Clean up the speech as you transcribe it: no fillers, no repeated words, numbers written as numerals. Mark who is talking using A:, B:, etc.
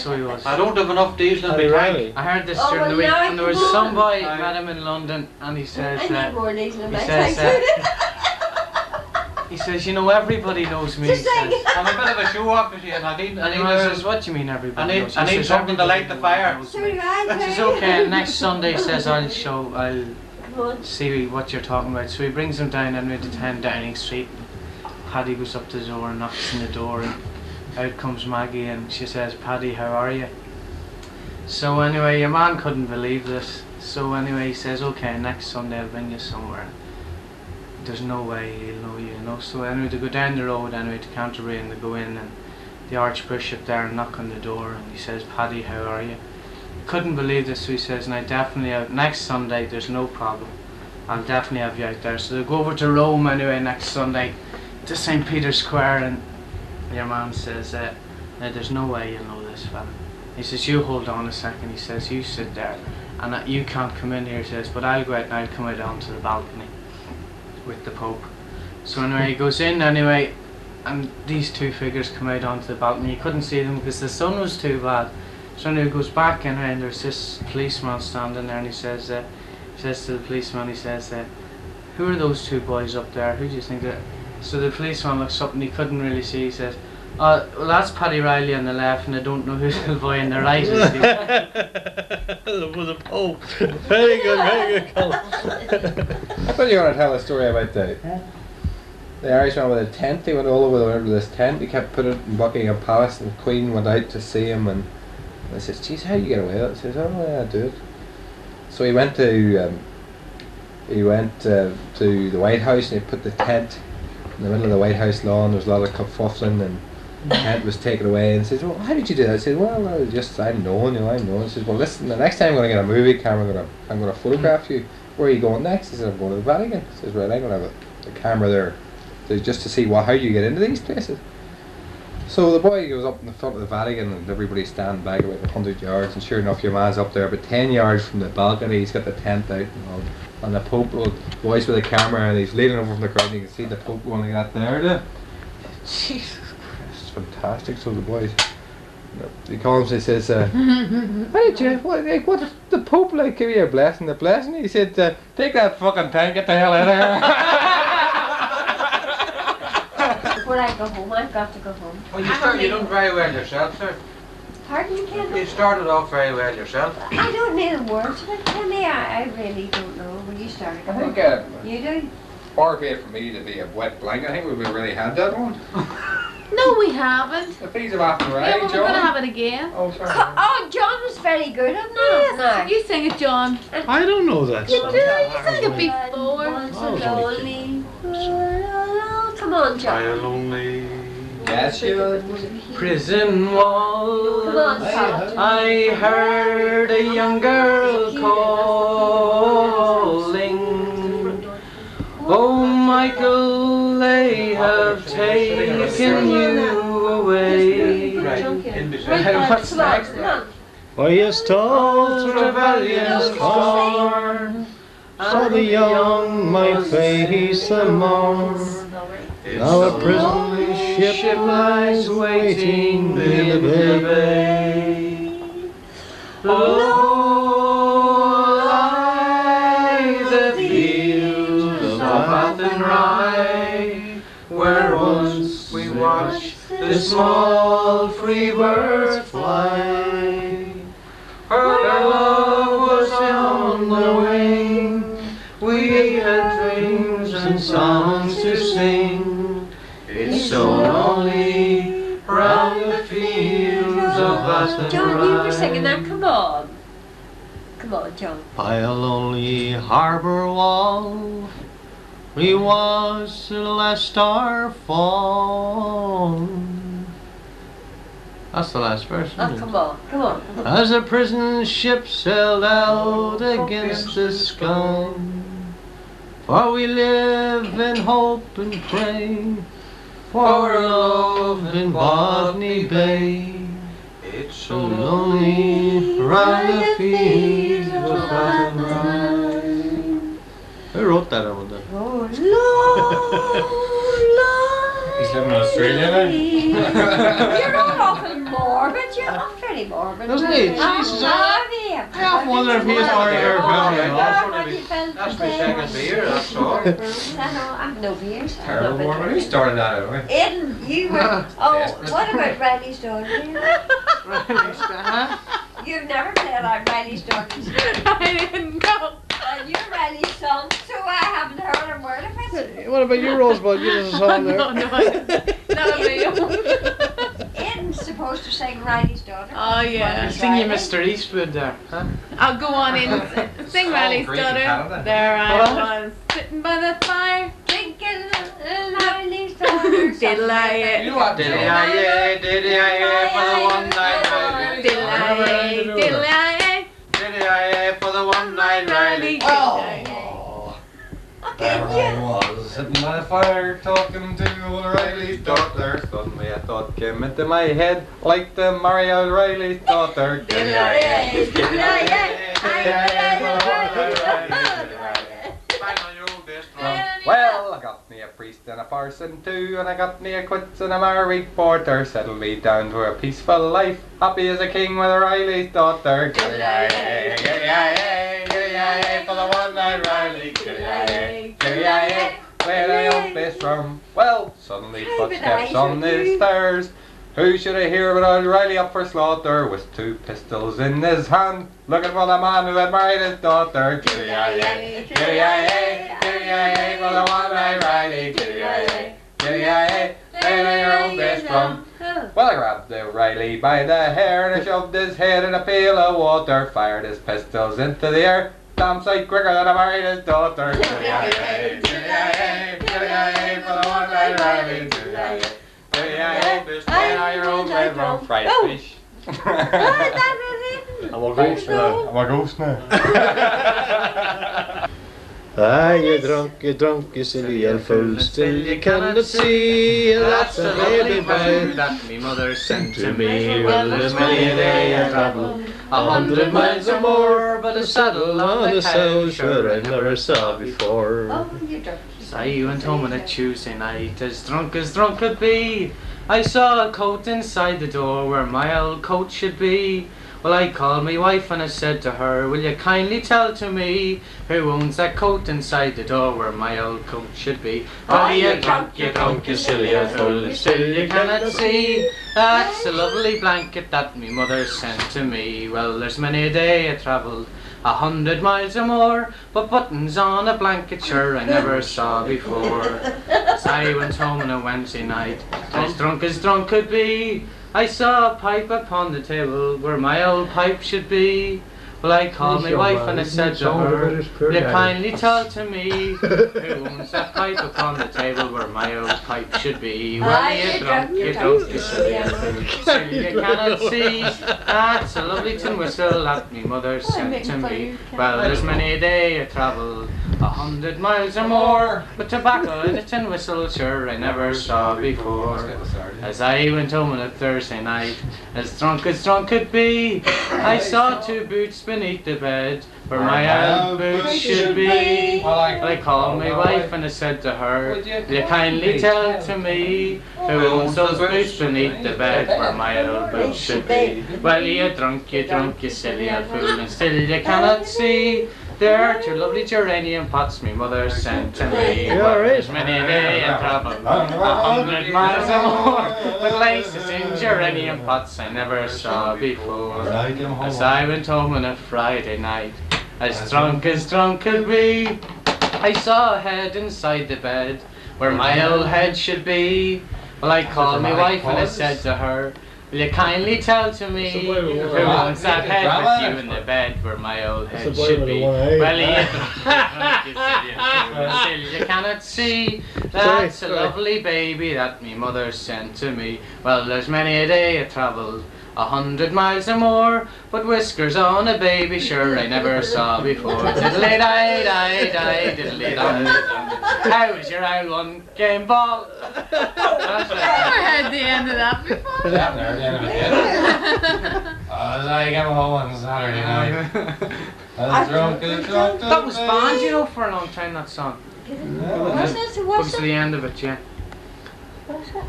A: So he was.
B: I don't have enough diesel in my tank.
A: I heard this
C: Oh,
A: during the
C: well,
A: week,
C: now
A: and there was some boy met him in London, and he says,
C: I need more diesel in my
A: he
C: tank.
A: says, he says, you know, everybody knows me. He
C: Just like
A: says,
B: I'm a bit of a show off machine.
A: and he says, what do you mean everybody knows?
B: I
A: He
B: need
A: says,
B: something to light the
A: "Everybody
B: fire."
A: knows
C: So
A: me."
C: do I.
A: He says, okay, next Sunday, he says, I'll
C: Come on.
A: see what you're talking about. So he brings him down anyway to 10 Downing Street. Paddy goes up to the door and knocks on the door, and out comes Maggie, and she says, Paddy, how are you? So anyway, your man couldn't believe this. So anyway, he says, okay, next Sunday I'll bring you somewhere. There's no way he'll know you, you know. So anyway, they go down the road anyway to Canterbury, and they go in, and the Archbishop there and knock on the door, and he says, Paddy, how are you? Couldn't believe this, so he says, now definitely out next Sunday, there's no problem. I'll definitely have you out there. So they go over to Rome anyway next Sunday to St. Peter's Square, and your man says, now there's no way you'll know this fella. He says, you hold on a second. He says, you sit there, and you can't come in here. He says, but I'll go out and I'll come out onto the balcony with the Pope. So anyway, he goes in anyway, and these two figures come out onto the balcony. You couldn't see them because the sun was too bad. So anyway, he goes back in, and there's this policeman standing there, and he says to the policeman, he says, who are those two boys up there? Who do you think that? So the policeman looks up, and he couldn't really see. He says, well, that's Paddy Riley on the left, and I don't know who the boy on the right is.
D: It was a Pope. Very good call.
E: I thought you were going to tell a story about the Irishman with a tent. He went all over this tent. He kept putting it in Buckingham Palace, and the Queen went out to see him, and I says, geez, how do you get away with it? He says, oh yeah, I do it. So he went to the White House, and he put the tent in the middle of the White House lawn. There was a lot of kerfuffling, and the tent was taken away, and says, well, how did you do that? I said, well, I'm known. He says, well, listen, the next time I'm going to get a movie camera, I'm going to photograph you. Where are you going next? He said, I'm going to the Vatican. He says, right, I'm going to have a camera there just to see how you get into these places. So the boy goes up in the front of the Vatican, and everybody's standing back about 100 yards, and sure enough, your man's up there about 10 yards from the balcony. He's got the tent out, and the Pope, the boy's with the camera, and he's leaning over from the crowd, and you can see the Pope going like that there. Jesus Christ, it's fantastic. So the boys, he calls him, he says, hey Jeff, what did the Pope give you a blessing? The blessing? He said, take that fucking tent, get the hell out of here.
C: Before I go home, I've got to go home.
B: Well, you done very well yourself, sir.
C: Pardon me, Kendall?
B: You started off very well yourself.
C: I don't know the words of it, Kenny. I really don't know. When you started,
E: I think
C: you do?
E: far be it for me to be a wet blanket. I think we've really had that one.
F: No, we haven't.
E: The fees have after
F: Yeah,
E: right,
F: well, we're
E: John.
F: going to have it again.
E: Oh, sorry.
C: Oh, John was very good at that.
F: Yes, you sing it, John.
D: I don't know that
F: You
D: song.
F: do, you sang it before.
C: Once
D: I was
C: a
D: only
C: lonely. Come on, John.
B: lonely
E: Yes, you.
A: Prison wall.
C: Come on, John.
A: I heard a young girl calling. Oh, Michael, they have taken you away. What's next?
D: By his tall Trevelyan's corn, saw the young might face the morn. Now a prison ship lies waiting in the bay.
A: Oh, lie the fields of Athenry, where once we watched the small free birds fly. Her love was on the wing, we had dreams and songs to sing. It's so lonely round the fields of Athenry.
C: John, you were singing that. Come on. Come on, John.
D: By a lonely harbour wall, we watched the last star fall. That's the last verse.
C: Oh, come on. Come on.
D: As the prison ship sailed out against the sky, for we live in hope and pray for love in Botany Bay.
A: It's
D: So lonely round the fields of Athenry. Who wrote that? I wonder.
C: Oh, Lord.
E: He's living in Australia now.
C: You're all talking more morbid, you're not very morbid.
D: Doesn't he? Jesus, I often wonder if he's already heard about it.
B: That's my second beer, that's all.
C: I've no beers.
E: Terrible woman. Who started that anyway?
C: Aidan, you were. Oh, what about Riley's daughter? You've never played out Riley's daughter.
F: I didn't know.
C: You're Riley's son, so I haven't heard a word of it.
D: What about you, Rosebud? You just a song there.
F: No, not me.
C: Aidan's supposed to sing Riley's daughter.
F: Oh yeah.
A: Sing you Mr. Eastwood there, huh?
F: I'll go on in. Sing Riley's
E: great in
F: daughter.
E: Canada.
F: There I was, sitting by the fire.
C: Drinking Riley's daughter.
F: Diddle-I-yay.
B: You what? Diddy-I-yay, diddy-I-yay for the one night Riley.
F: Diddle-I-yay, diddle-I-yay.
B: Diddy-I-yay for the one night Riley.
E: Oh. There I was, sitting by the fire, talking to old Riley's daughter. Suddenly a thought came into my head, like the Mario Riley's daughter.
C: Diddle-I-yay, diddle-I-yay,
E: Well, I got me a priest and a parson too, and I got me a quits and a married porter. Settled me down to a peaceful life, happy as a king with a Riley's daughter. Giddy-yi-yay, giddy-yi-yay, giddy-yi-yay for the one night Riley. Giddy-yi-yay, giddy-yi-yay, where the old bass drum. Well, suddenly footsteps on the stairs. Who should I hear but old Riley up for slaughter, with two pistols in his hand, looking for the man who had married his daughter. Giddy-yi-yay, giddy-yi-yay, giddy-yi-yay for the one night Riley. Giddy-yi-yay, giddy-yi-yay, play your own bass drum. Well, I grabbed the Riley by the hair and I shoved his head in a pail of water, fired his pistols into the air, damn sight quicker than I married his daughter. Giddy-yi-yay, giddy-yi-yay, giddy-yi-yay for the one night Riley. Giddy-yi-yay. Fried fish.
C: I'm
D: a ghost now. I'm a ghost now. Ah, you're drunk, you silly old fool. Still you cannot see. That's a baby boy
A: that me mother sent
D: to me. Well, there's many a day I travel 100 miles or more, but a saddle on a sow sure I never saw before.
C: Oh, you drunk.
A: I went home on a Tuesday night, as drunk could be. I saw a coat inside the door where my old coat should be. Well, I called my wife and I said to her, will you kindly tell to me who owns that coat inside the door where my old coat should be?
C: Oh,
A: you drunk, you silly old fool, and still you cannot see. That's a lovely blanket that me mother sent to me. Well, there's many a day I travelled 100 miles or more, but buttons on a blanket sure I never saw before. As I went home on a Wednesday night, as drunk could be, I saw a pipe upon the table where my old pipe should be. Well, I called my wife and I said to her, will you kindly tell to me who owns that pipe upon the table where my old pipe should be? Well, you drunk, you silly old fool, still you cannot see. That's a lovely tin whistle that me mother sent to me. Well, there's many a day I travelled 100 miles or more, but tobacco in a tin whistle sure I never saw before. As I went home on a Thursday night, as drunk could be, I saw two boots beneath the bed where my old boots should be. Well, I called my wife and I said to her, will you kindly tell to me who owns those boots beneath the bed where my old boots should be? Well, you drunk, you silly old fool, and still you cannot see. There are two lovely geranium pots me mother sent to me. Well, there's many a day I travel 100 miles or more, with laces in geranium pots I never saw before. As I went home on a Friday night, as drunk could be, I saw a head inside the bed where my old head should be. Well, I called my wife and I said to her, will you kindly tell to me who owns that head with you in the bed where my old head should be? Well, still you cannot see. That's a lovely baby that me mother sent to me. Well, there's many a day I travelled 100 miles or more, but whiskers on a baby sure I never saw before. Diddly-di-di-di, diddly-di-di. How was your old one game ball?
F: I've never heard the end of that before.
E: I haven't heard the end of it yet. As I came home on Saturday night, as drunk.
A: That was banned, you know, for a long time, that song.
C: Was it?
A: Close to the end of it, yeah.
C: Was it?